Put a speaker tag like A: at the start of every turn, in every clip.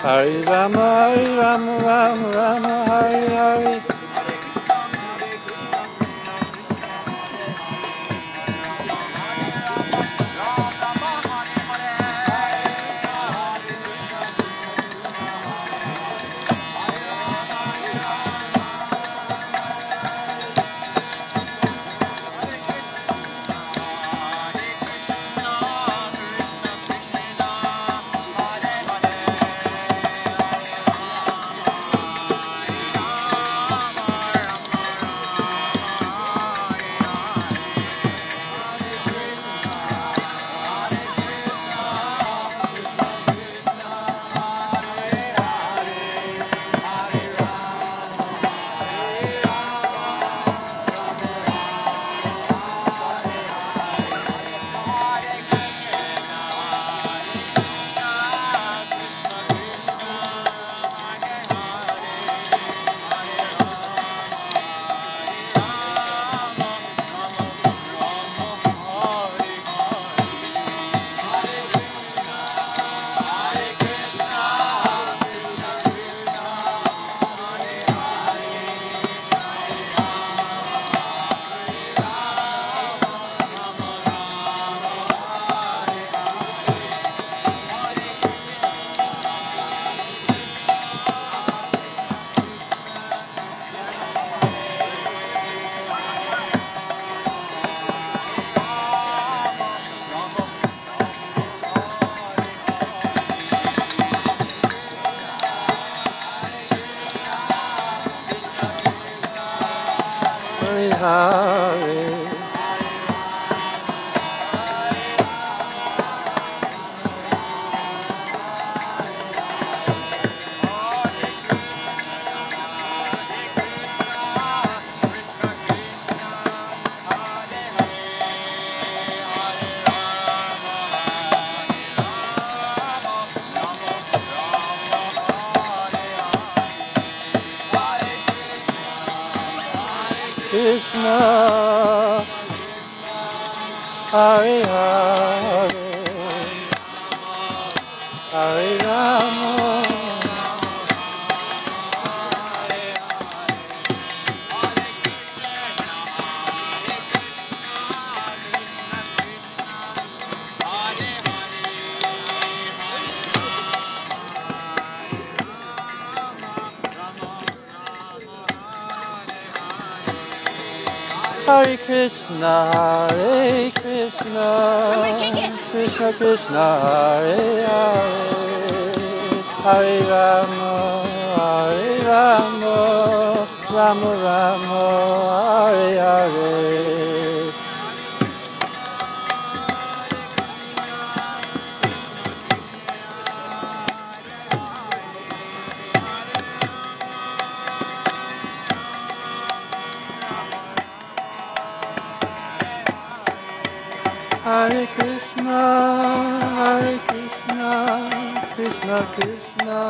A: Hare Rama, Rama Rama, Hare Hare. Krishna, Hare Hare, Hare Rama, Hare Krishna, Hare Krishna, Krishna Krishna, Hare Hare, Hare Rama, Hare Rama, Rama Rama, Hare Hare. Hare Krishna, Krishna Krishna,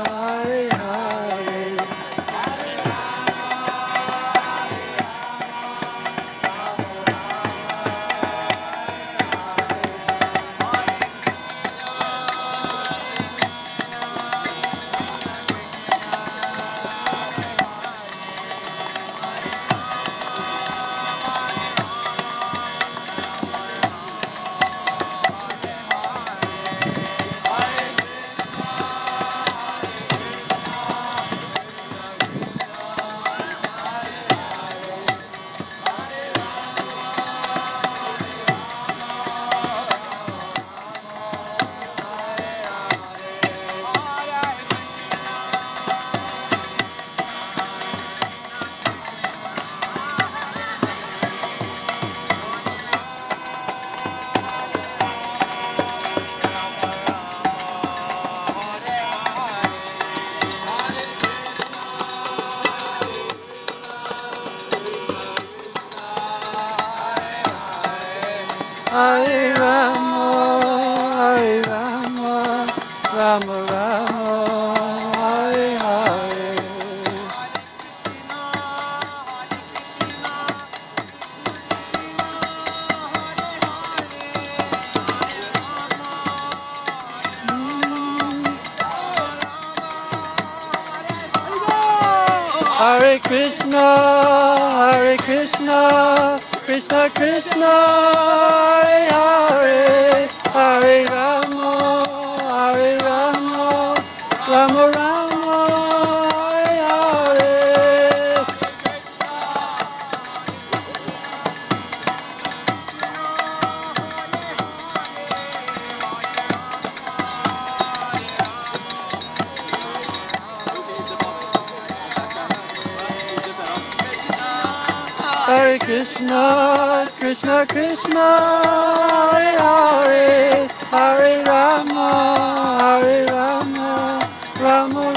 A: Hare Hare. Hare Rama, Hare Rama, Rama Rama, Hare Hare. Hare Krishna, Hare Krishna, Krishna Krishna, Hare Hare, Hare Rama, Hare Rama, Rama Rama, Hare Hare. Hare Krishna, Krishna Krishna, Hare Hare, Hare Rama, Hare Rama, Rama